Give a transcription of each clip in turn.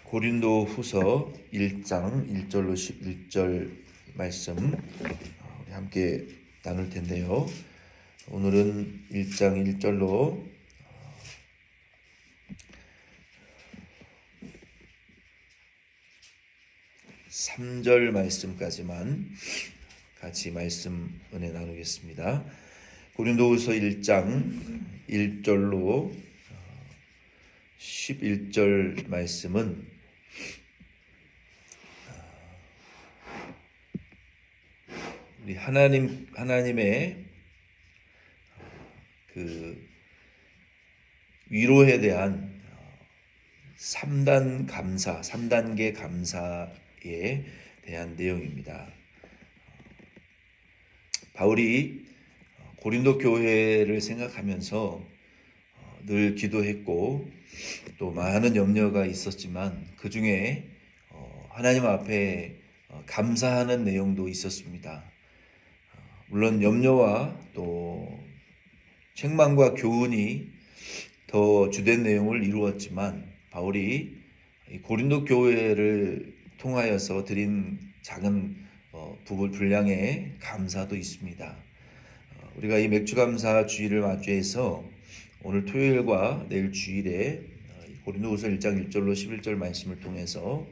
고린도후서 1장 1절로 11절 말씀 우리 함께 나눌 텐데요. 오늘은 1장 1절로 3절 말씀까지만 같이 말씀 은혜 나누겠습니다. 고린도후서 1장 1절로 11절 말씀은 우리 하나님의 그 위로에 대한 3단계 감사에 대한 내용입니다. 바울이 고린도 교회를 생각하면서 늘 기도했고 또 많은 염려가 있었지만 그 중에 하나님 앞에 감사하는 내용도 있었습니다. 물론 염려와 또 책망과 교훈이 더 주된 내용을 이루었지만 바울이 고린도 교회를 통하여서 드린 작은 분량의 감사도 있습니다. 우리가 이 맥주감사 주일을 맞이해서 오늘 토요일과 내일 주일에 고린도후서 1장 1절로 11절 말씀을 통해서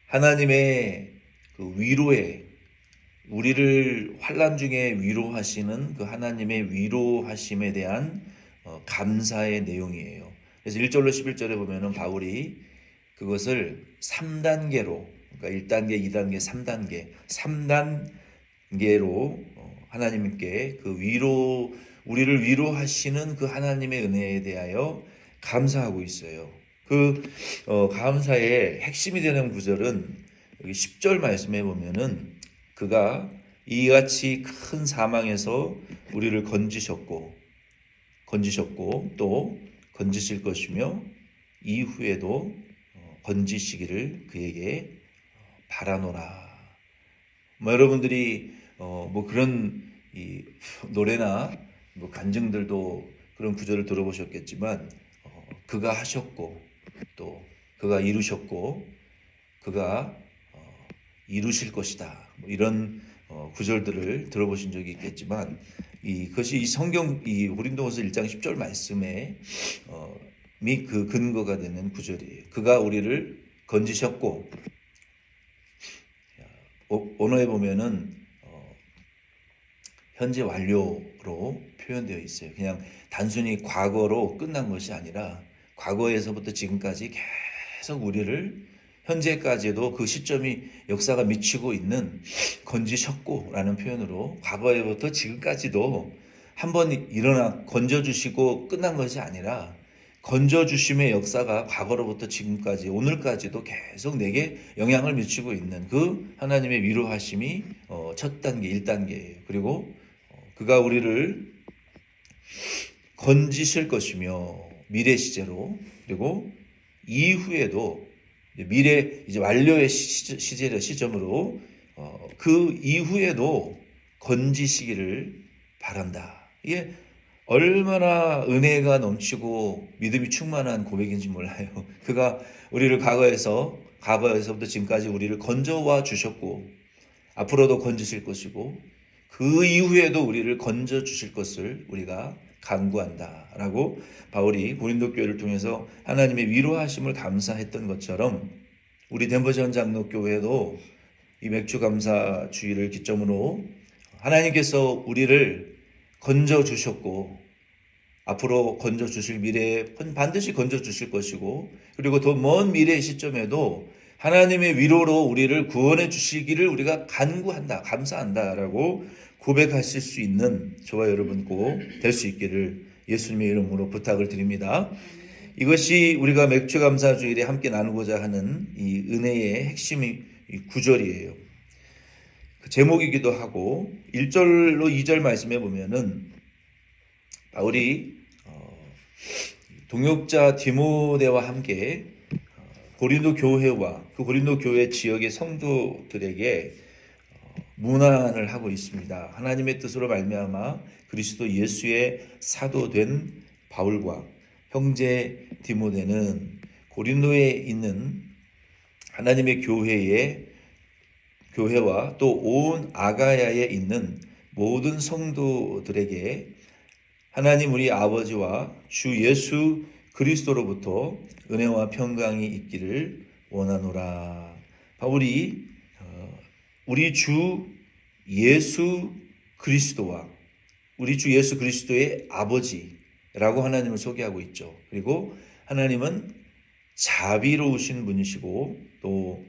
하나님의 그 위로에 우리를 환난 중에 위로하시는 그 하나님의 위로하심에 대한 감사의 내용이에요. 그래서 1절로 11절에 보면은 바울이 그것을 3단계로 그러니까 1단계, 2단계, 3단계로 하나님께 그 우리를 위로하시는 그 하나님의 은혜에 대하여 감사하고 있어요. 그 감사의 핵심이 되는 구절은 여기 10절 말씀에 보면은 그가 이같이 큰 사망에서 우리를 건지셨고 또 건지실 것이며 이후에도 건지시기를 그에게 바라노라. 여러분들이 그런 이 노래나 간증들도 그런 구절을 들어보셨겠지만 그가 하셨고 또 그가 이루셨고 그가 이루실 것이다. 이런 구절들을 들어보신 적이 있겠지만 그것이 이 성경 이 고린도후서 1장 10절 말씀에 그 근거가 되는 구절이에요. 그가 우리를 건지셨고 언어에 보면은 현재 완료로 표현되어 있어요. 그냥 단순히 과거로 끝난 것이 아니라 과거에서부터 지금까지 계속 우리를 현재까지도 그 시점이 역사가 미치고 있는 건지셨고라는 표현으로 과거에부터 지금까지도 한번 일어나 건져주시고 끝난 것이 아니라 건져주심의 역사가 과거로부터 지금까지 오늘까지도 계속 내게 영향을 미치고 있는 그 하나님의 위로하심이 첫 단계 1단계예요. 그리고 그가 우리를 건지실 것이며 미래 시제로 그리고 이후에도 미래 이제 완료의 시점으로 그 이후에도 건지시기를 바란다. 이게 얼마나 은혜가 넘치고 믿음이 충만한 고백인지 몰라요. 그가 우리를 과거에서부터 지금까지 우리를 건져와 주셨고 앞으로도 건지실 것이고 그 이후에도 우리를 건져 주실 것을 우리가 간구한다라고 바울이 고린도 교회를 통해서 하나님의 위로하심을 감사했던 것처럼 우리 덴버전 장로교회도 이 맥주감사 주일을 기점으로 하나님께서 우리를 건져 주셨고 앞으로 건져 주실 미래에 반드시 건져 주실 것이고 그리고 더 먼 미래의 시점에도 하나님의 위로로 우리를 구원해 주시기를 우리가 간구한다, 감사한다라고 고백하실 수 있는 저와 여러분 꼭 될 수 있기를 예수님의 이름으로 부탁을 드립니다. 이것이 우리가 맥주감사 주일에 함께 나누고자 하는 이 은혜의 핵심이 이 구절이에요. 그 제목이기도 하고 1절로 2절 말씀해 보면은 바울이 동역자 디모데와 함께 고린도 교회와 그 고린도 교회 지역의 성도들에게 문안을 하고 있습니다. 하나님의 뜻으로 말미암아 그리스도 예수의 사도된 바울과 형제 디모데는 고린도에 있는 하나님의 교회와 또 온 아가야에 있는 모든 성도들에게 하나님 우리 아버지와 주 예수 그리스도로부터 은혜와 평강이 있기를 원하노라. 바울이 우리 주 예수 그리스도와 우리 주 예수 그리스도의 아버지라고 하나님을 소개하고 있죠. 그리고 하나님은 자비로우신 분이시고 또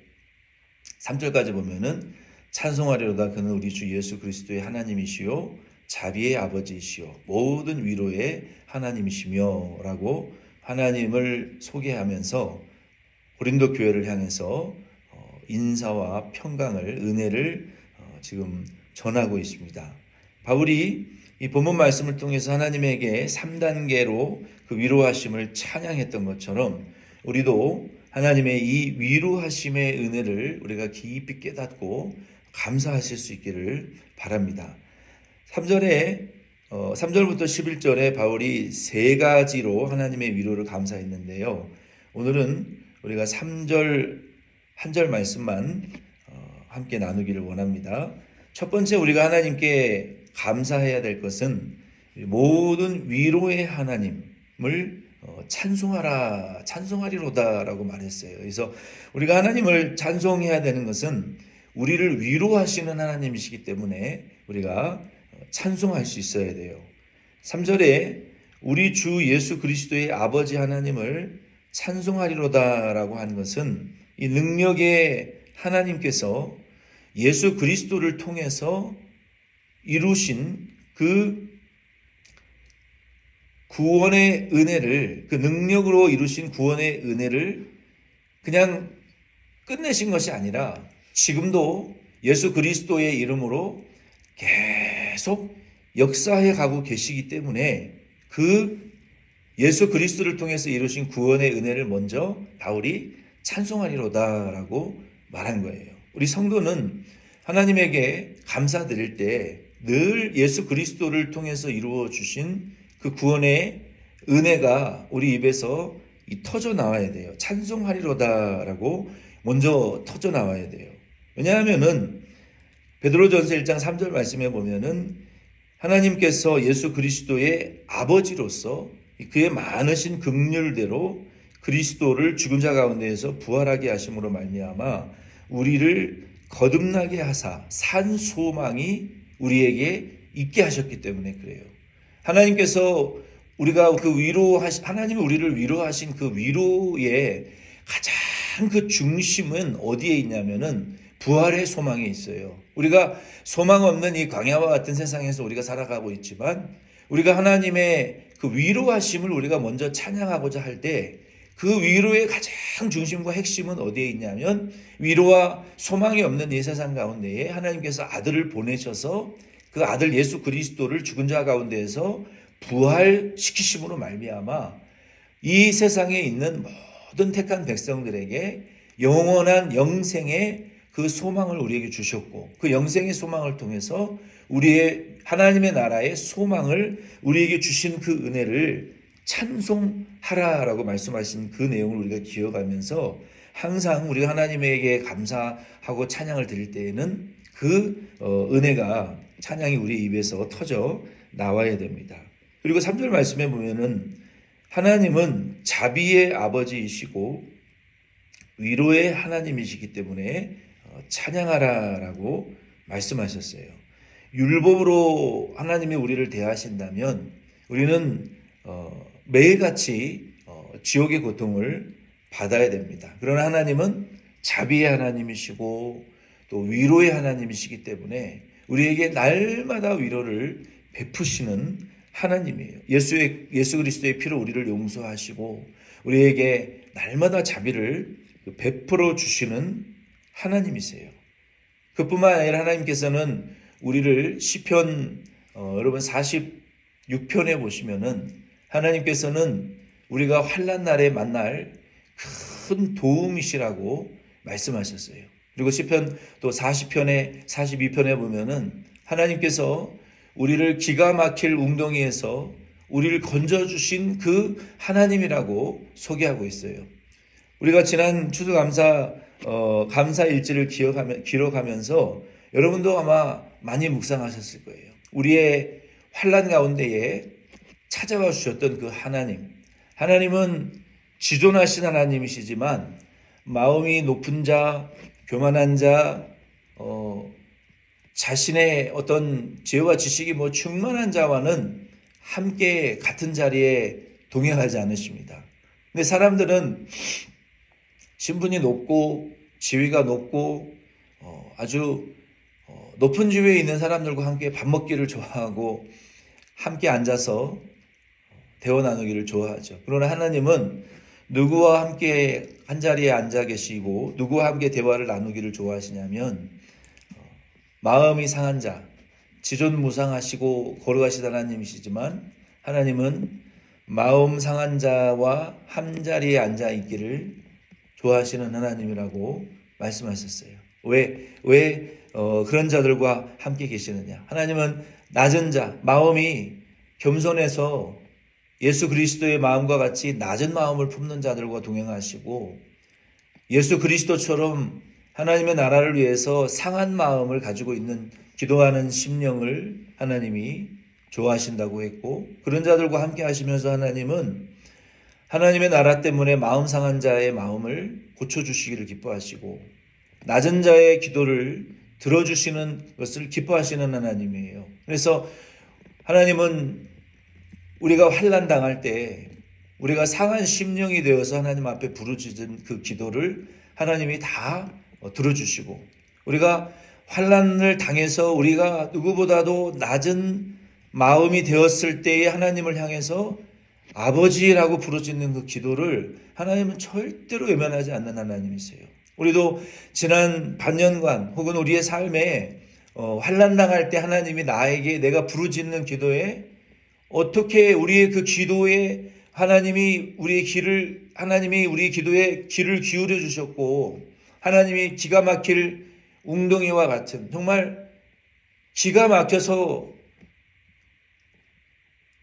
3절까지 보면은 찬송하리로다 그는 우리 주 예수 그리스도의 하나님이시요 자비의 아버지이시요 모든 위로의 하나님이시며 라고 하나님을 소개하면서 고린도 교회를 향해서 인사와 평강을 은혜를 지금 전하고 있습니다. 바울이 이 본문 말씀을 통해서 하나님에게 3단계로 그 위로하심을 찬양했던 것처럼 우리도 하나님의 이 위로하심의 은혜를 우리가 깊이 깨닫고 감사하실 수 있기를 바랍니다. 3절부터 11절에 바울이 세 가지로 하나님의 위로를 감사했는데요. 오늘은 우리가 3절 한 절 말씀만 함께 나누기를 원합니다. 첫 번째 우리가 하나님께 감사해야 될 것은 모든 위로의 하나님을 찬송하리로다라고 말했어요. 그래서 우리가 하나님을 찬송해야 되는 것은 우리를 위로하시는 하나님이시기 때문에 우리가 찬송할 수 있어야 돼요. 3절에 우리 주 예수 그리스도의 아버지 하나님을 찬송하리로다라고 한 것은 이 능력의 하나님께서 예수 그리스도를 통해서 이루신 그 구원의 은혜를, 그 능력으로 이루신 구원의 은혜를 그냥 끝내신 것이 아니라 지금도 예수 그리스도의 이름으로 계속 역사해 가고 계시기 때문에 그 예수 그리스도를 통해서 이루신 구원의 은혜를 먼저 바울이 찬송하리로다라고 말한 거예요. 우리 성도는 하나님에게 감사드릴 때 늘 예수 그리스도를 통해서 이루어 주신 그 구원의 은혜가 우리 입에서 터져 나와야 돼요. 찬송하리로다라고 먼저 터져 나와야 돼요. 왜냐하면은 베드로전서 1장 3절 말씀에 보면은 하나님께서 예수 그리스도의 아버지로서 그의 많으신 긍휼대로 그리스도를 죽은 자 가운데에서 부활하게 하심으로 말미암아 우리를 거듭나게 하사 산 소망이 우리에게 있게 하셨기 때문에 그래요. 하나님께서 우리가 하나님이 우리를 위로하신 그 위로의 가장 그 중심은 어디에 있냐면은 부활의 소망에 있어요. 우리가 소망 없는 이 광야와 같은 세상에서 우리가 살아가고 있지만 우리가 하나님의 그 위로하심을 우리가 먼저 찬양하고자 할 때 그 위로의 가장 중심과 핵심은 어디에 있냐면 위로와 소망이 없는 이 세상 가운데에 하나님께서 아들을 보내셔서 그 아들 예수 그리스도를 죽은 자 가운데에서 부활시키심으로 말미암아 이 세상에 있는 모든 택한 백성들에게 영원한 영생의 그 소망을 우리에게 주셨고 그 영생의 소망을 통해서 우리의 하나님의 나라의 소망을 우리에게 주신 그 은혜를 찬송하라라고 말씀하신 그 내용을 우리가 기억하면서 항상 우리가 하나님에게 감사하고 찬양을 드릴 때에는 그 은혜가 찬양이 우리 입에서 터져 나와야 됩니다. 그리고 3절 말씀에 보면은 하나님은 자비의 아버지이시고 위로의 하나님이시기 때문에 찬양하라라고 말씀하셨어요. 율법으로 하나님이 우리를 대하신다면 우리는 매일같이 지옥의 고통을 받아야 됩니다. 그러나 하나님은 자비의 하나님이시고 또 위로의 하나님이시기 때문에 우리에게 날마다 위로를 베푸시는 하나님이에요. 예수 그리스도의 피로 우리를 용서하시고 우리에게 날마다 자비를 베풀어 주시는 하나님이세요. 그뿐만 아니라 하나님께서는 우리를 시편 여러분 46편에 보시면은 하나님께서는 우리가 환난 날에 만날 큰 도움이시라고 말씀하셨어요. 그리고 시편 또 40편에 42편에 보면은 하나님께서 우리를 기가 막힐 웅덩이에서 우리를 건져주신 그 하나님이라고 소개하고 있어요. 우리가 지난 추수감사 감사일지를 기록하면서 여러분도 아마 많이 묵상하셨을 거예요. 우리의 환난 가운데에 찾아와 주셨던 그 하나님은 지존하신 하나님이시지만 마음이 높은 자, 교만한 자, 자신의 어떤 지혜와 지식이 충만한 자와는 함께 같은 자리에 동행하지 않으십니다. 근데 사람들은 신분이 높고 지위가 높고 아주 높은 지위에 있는 사람들과 함께 밥 먹기를 좋아하고 함께 앉아서 대화 나누기를 좋아하죠. 그러나 하나님은 누구와 함께 한 자리에 앉아 계시고 누구와 함께 대화를 나누기를 좋아하시냐면 마음이 상한 자, 지존무상하시고 거룩하신 하나님이시지만 하나님은 마음 상한 자와 한 자리에 앉아 있기를 좋아하시는 하나님이라고 말씀하셨어요. 왜 그런 자들과 함께 계시느냐? 하나님은 낮은 자, 마음이 겸손해서 예수 그리스도의 마음과 같이 낮은 마음을 품는 자들과 동행하시고 예수 그리스도처럼 하나님의 나라를 위해서 상한 마음을 가지고 있는 기도하는 심령을 하나님이 좋아하신다고 했고 그런 자들과 함께 하시면서 하나님은 하나님의 나라 때문에 마음 상한 자의 마음을 고쳐주시기를 기뻐하시고 낮은 자의 기도를 들어주시는 것을 기뻐하시는 하나님이에요. 그래서 하나님은 우리가 환난 당할 때 우리가 상한 심령이 되어서 하나님 앞에 부르짖은 그 기도를 하나님이 다 들어주시고 우리가 환난을 당해서 우리가 누구보다도 낮은 마음이 되었을 때에 하나님을 향해서 아버지라고 부르짖는 그 기도를 하나님은 절대로 외면하지 않는 하나님이세요. 우리도 지난 반년간 혹은 우리의 삶에 환난 당할 때 하나님이 나에게 내가 부르짖는 기도에 어떻게 우리의 그 기도에 하나님이 우리 기도에 귀를 기울여 주셨고 하나님이 기가 막힐 웅덩이와 같은 정말 기가 막혀서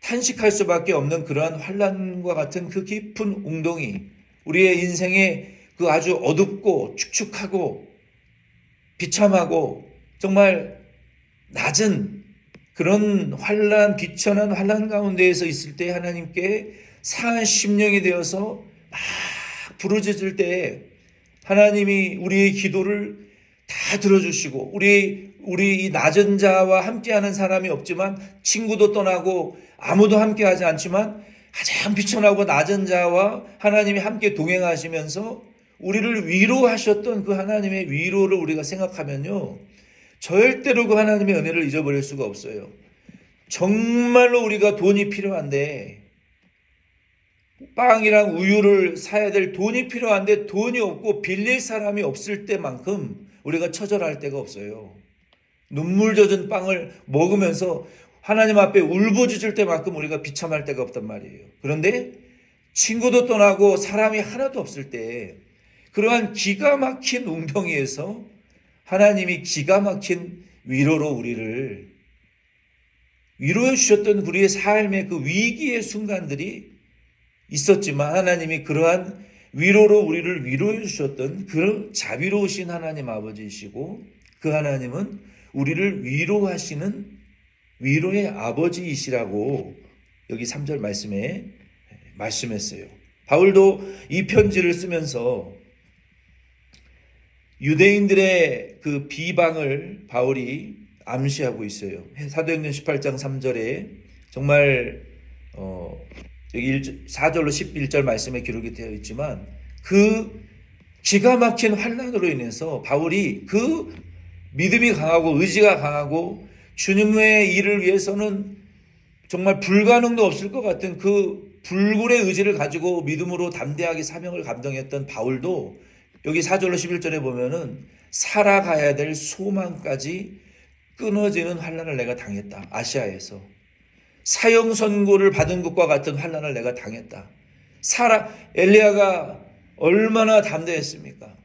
탄식할 수밖에 없는 그러한 환난과 같은 그 깊은 웅덩이 우리의 인생에 그 아주 어둡고 축축하고 비참하고 정말 낮은 그런 비천한 환난 가운데에서 있을 때 하나님께 상한 심령이 되어서 막 부르짖을 때 하나님이 우리의 기도를 다 들어주시고 우리 이 낮은 자와 함께하는 사람이 없지만 친구도 떠나고 아무도 함께하지 않지만 가장 비천하고 낮은 자와 하나님이 함께 동행하시면서 우리를 위로하셨던 그 하나님의 위로를 우리가 생각하면요 절대로 그 하나님의 은혜를 잊어버릴 수가 없어요. 정말로 우리가 돈이 필요한데 빵이랑 우유를 사야 될 돈이 필요한데 돈이 없고 빌릴 사람이 없을 때만큼 우리가 처절할 때가 없어요. 눈물 젖은 빵을 먹으면서 하나님 앞에 울부짖을 때만큼 우리가 비참할 때가 없단 말이에요. 그런데 친구도 떠나고 사람이 하나도 없을 때 그러한 기가 막힌 웅덩이에서 하나님이 기가 막힌 위로로 우리를 위로해 주셨던 우리의 삶의 그 위기의 순간들이 있었지만 하나님이 그러한 위로로 우리를 위로해 주셨던 그런 자비로우신 하나님 아버지이시고 그 하나님은 우리를 위로하시는 위로의 아버지이시라고 여기 3절 말씀에 말씀했어요. 바울도 이 편지를 쓰면서 유대인들의 그 비방을 바울이 암시하고 있어요. 사도행전 18장 3절에 정말 여기 4절로 11절 말씀에 기록이 되어 있지만 그 기가 막힌 환난으로 인해서 바울이 그 믿음이 강하고 의지가 강하고 주님의 일을 위해서는 정말 불가능도 없을 것 같은 그 불굴의 의지를 가지고 믿음으로 담대하게 사명을 감당했던 바울도 여기 4절로 11절에 보면은 살아가야 될 소망까지 끊어지는 환난을 내가 당했다. 아시아에서 사형 선고를 받은 것과 같은 환난을 내가 당했다. 엘리야가 얼마나 담대했습니까?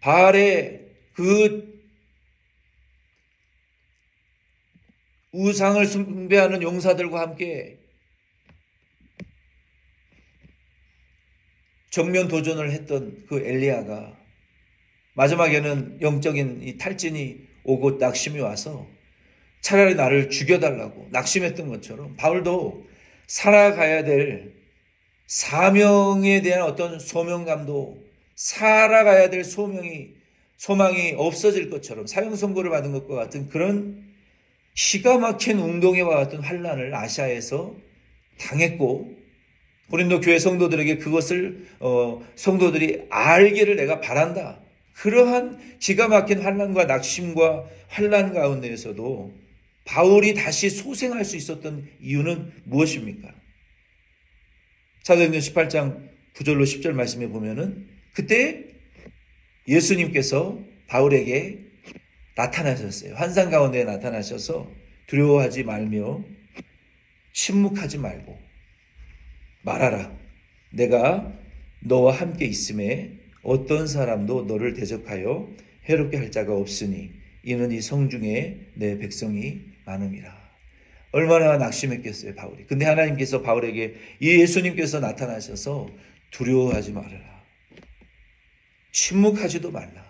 바알의 그 우상을 숭배하는 용사들과 함께 정면 도전을 했던 그 엘리야가 마지막에는 영적인 이 탈진이 오고 낙심이 와서 차라리 나를 죽여달라고 낙심했던 것처럼 바울도 살아가야 될 사명에 대한 어떤 소명감도, 살아가야 될 소망이 없어질 것처럼 사형 선고를 받은 것과 같은 그런 기가 막힌 운동회와 같은 환란을 아시아에서 당했고, 고린도 교회 성도들에게 그것을 성도들이 알기를 내가 바란다. 그러한 기가 막힌 환란과 낙심과 환란 가운데에서도 바울이 다시 소생할 수 있었던 이유는 무엇입니까? 사도행전 18장 9절로 10절 말씀에 보면은 그때 예수님께서 바울에게 나타나셨어요. 환상 가운데 나타나셔서 두려워하지 말며 침묵하지 말고 말하라. 내가 너와 함께 있음에 어떤 사람도 너를 대적하여 해롭게 할 자가 없으니 이는 이 성중에 내 백성이 많음이라. 얼마나 낙심했겠어요, 바울이. 근데 하나님께서 바울에게 이 예수님께서 나타나셔서 두려워하지 말아라. 침묵하지도 말라.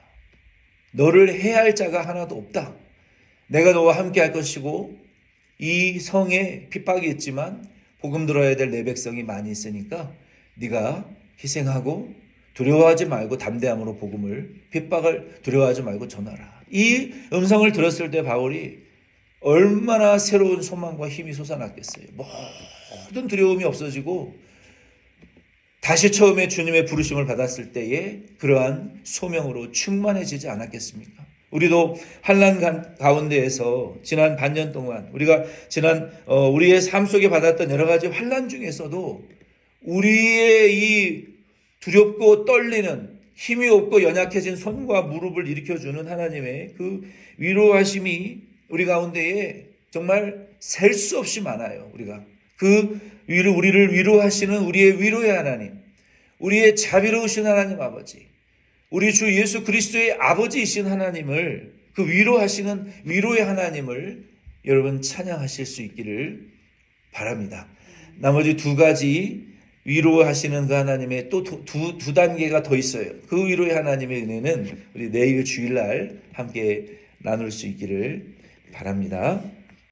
너를 해할 자가 하나도 없다. 내가 너와 함께 할 것이고 이 성에 핍박이 있지만 복음 들어야 될 내 백성이 많이 있으니까 네가 희생하고 두려워하지 말고 담대함으로 복음을, 핍박을 두려워하지 말고 전하라. 이 음성을 들었을 때 바울이 얼마나 새로운 소망과 힘이 솟아났겠어요. 모든 두려움이 없어지고 다시 처음에 주님의 부르심을 받았을 때에 그러한 소명으로 충만해지지 않았겠습니까? 우리도 환난 가운데에서 지난 반년 동안 우리가 우리의 삶 속에 받았던 여러 가지 환난 중에서도 우리의 이 두렵고 떨리는 힘이 없고 연약해진 손과 무릎을 일으켜주는 하나님의 그 위로하심이 우리 가운데에 정말 셀 수 없이 많아요. 우리가 우리를 위로하시는 우리의 위로의 하나님, 우리의 자비로우신 하나님 아버지, 우리 주 예수 그리스도의 아버지이신 하나님을, 그 위로하시는 위로의 하나님을 여러분 찬양하실 수 있기를 바랍니다. 나머지 두 가지 위로하시는 그 하나님의 또 두 단계가 더 있어요. 그 위로의 하나님의 은혜는 우리 내일 주일날 함께 나눌 수 있기를 바랍니다.